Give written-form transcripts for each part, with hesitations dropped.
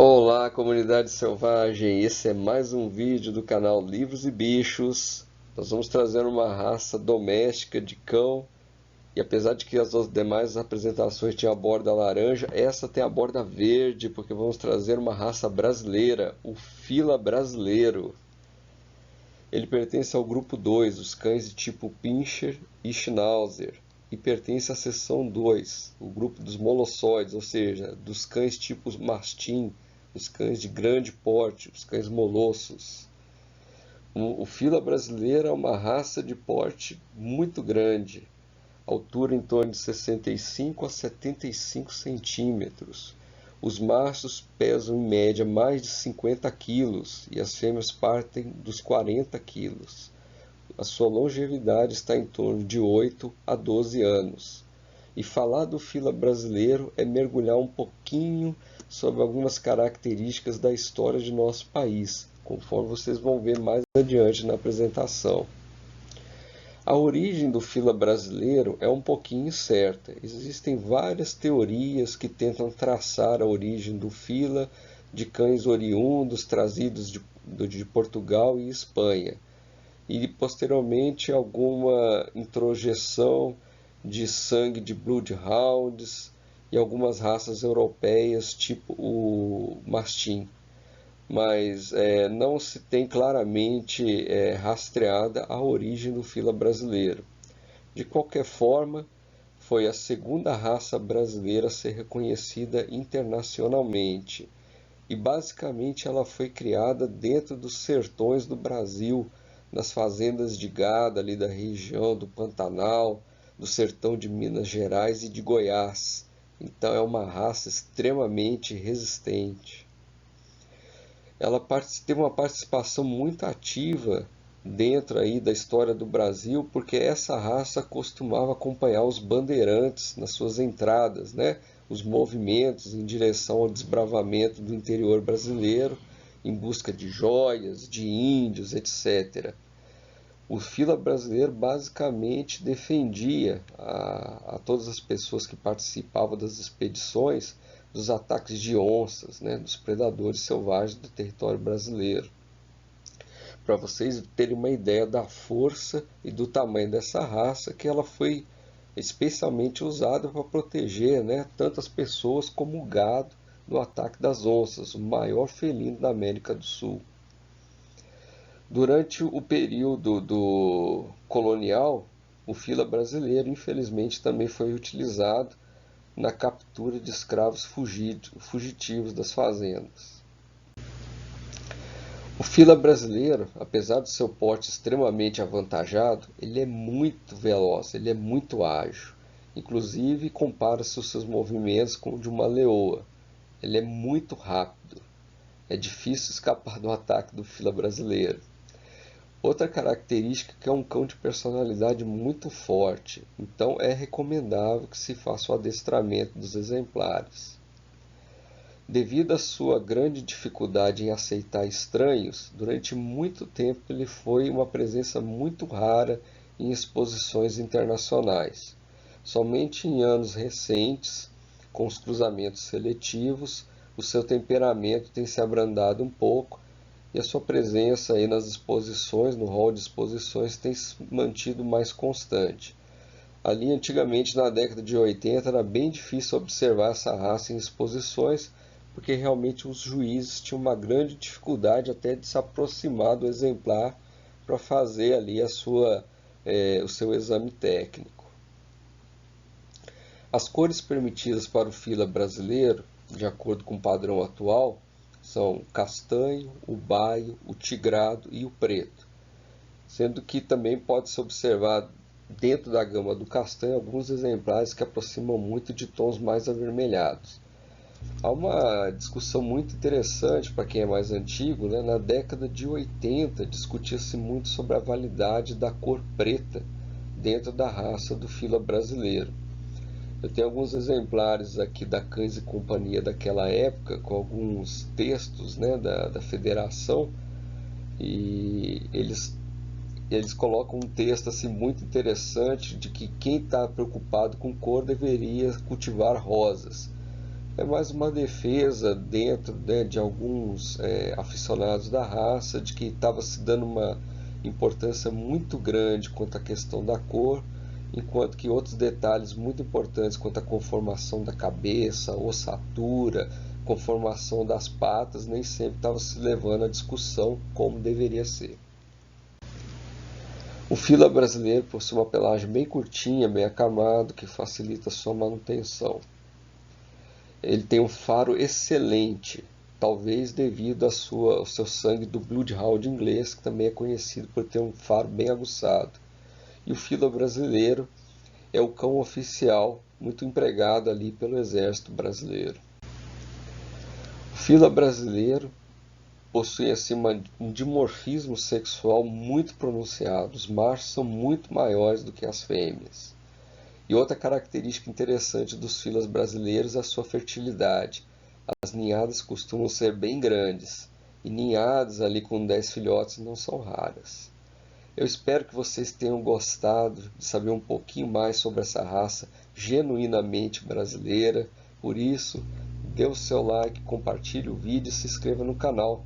Olá, comunidade selvagem! Esse é mais um vídeo do canal Livros e Bichos. Nós vamos trazer uma raça doméstica de cão. E apesar de que as demais apresentações tinham a borda laranja, essa tem a borda verde, porque vamos trazer uma raça brasileira, o Fila brasileiro. Ele pertence ao grupo 2, os cães de tipo Pinscher e Schnauzer, e pertence à seção 2, o grupo dos molossoides, ou seja, dos cães tipo mastim, os cães de grande porte, os cães molossos. O Fila brasileiro é uma raça de porte muito grande, altura em torno de 65 a 75 centímetros. Os machos pesam em média mais de 50 quilos e as fêmeas partem dos 40 quilos. A sua longevidade está em torno de 8 a 12 anos. E falar do Fila brasileiro é mergulhar um pouquinho sobre algumas características da história de nosso país, conforme vocês vão ver mais adiante na apresentação. A origem do Fila brasileiro é um pouquinho incerta. Existem várias teorias que tentam traçar a origem do Fila de cães oriundos trazidos de Portugal e Espanha, e posteriormente alguma introjeção de sangue de Bloodhounds e algumas raças europeias, tipo o Mastim. Mas não se tem claramente rastreada a origem do Fila brasileiro. De qualquer forma, foi a segunda raça brasileira a ser reconhecida internacionalmente. E basicamente ela foi criada dentro dos sertões do Brasil, nas fazendas de gado ali da região do Pantanal, do sertão de Minas Gerais e de Goiás. Então é uma raça extremamente resistente. Ela teve uma participação muito ativa dentro aí da história do Brasil, porque essa raça costumava acompanhar os bandeirantes nas suas entradas, né? Os movimentos em direção ao desbravamento do interior brasileiro, em busca de joias, de índios, etc. O Fila brasileiro basicamente defendia a todas as pessoas que participavam das expedições dos ataques de onças, né, dos predadores selvagens do território brasileiro. Para vocês terem uma ideia da força e do tamanho dessa raça, que ela foi especialmente usada para proteger, né, tanto as pessoas como o gado do ataque das onças, o maior felino da América do Sul. Durante o período colonial, o Fila brasileiro, infelizmente, também foi utilizado na captura de escravos fugitivos das fazendas. O Fila brasileiro, apesar do seu porte extremamente avantajado, ele é muito veloz, ele é muito ágil. Inclusive, compara-se os seus movimentos com o de uma leoa. Ele é muito rápido. É difícil escapar do ataque do Fila brasileiro. Outra característica é que é um cão de personalidade muito forte, então é recomendável que se faça o adestramento dos exemplares. Devido à sua grande dificuldade em aceitar estranhos, durante muito tempo ele foi uma presença muito rara em exposições internacionais. Somente em anos recentes, com os cruzamentos seletivos, o seu temperamento tem se abrandado um pouco e a sua presença aí nas exposições, no hall de exposições, tem se mantido mais constante. Ali, antigamente, na década de 80, era bem difícil observar essa raça em exposições, porque realmente os juízes tinham uma grande dificuldade até de se aproximar do exemplar para fazer ali o seu exame técnico. As cores permitidas para o Fila brasileiro, de acordo com o padrão atual, são o castanho, o baio, o tigrado e o preto, sendo que também pode-se observar dentro da gama do castanho alguns exemplares que aproximam muito de tons mais avermelhados. Há uma discussão muito interessante para quem é mais antigo, né? Na década de 80 discutia-se muito sobre a validade da cor preta dentro da raça do Fila brasileiro. Eu tenho alguns exemplares aqui da Cães e Companhia daquela época, com alguns textos, né, da federação, e eles colocam um texto assim, muito interessante de que quem está preocupado com cor deveria cultivar rosas. é mais uma defesa dentro, né, de alguns aficionados da raça, de que estava se dando uma importância muito grande quanto à questão da cor, enquanto que outros detalhes muito importantes quanto à conformação da cabeça, ossatura, conformação das patas, nem sempre estava se levando à discussão como deveria ser. O fila brasileiro possui uma pelagem bem curtinha, bem acamado, que facilita sua manutenção. Ele tem um faro excelente, talvez devido ao seu sangue do Bloodhound inglês, que também é conhecido por ter um faro bem aguçado. E o fila brasileiro é o cão oficial, muito empregado ali pelo exército brasileiro. O fila brasileiro possui assim, um dimorfismo sexual muito pronunciado. Os machos são muito maiores do que as fêmeas. E outra característica interessante dos filas brasileiros é a sua fertilidade. As ninhadas costumam ser bem grandes, e ninhadas ali com 10 filhotes não são raras. Eu espero que vocês tenham gostado de saber um pouquinho mais sobre essa raça genuinamente brasileira. Por isso, dê o seu like, compartilhe o vídeo e se inscreva no canal.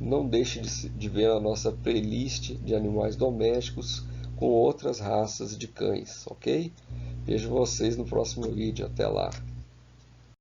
Não deixe de ver a nossa playlist de animais domésticos com outras raças de cães, ok? Vejo vocês no próximo vídeo. Até lá!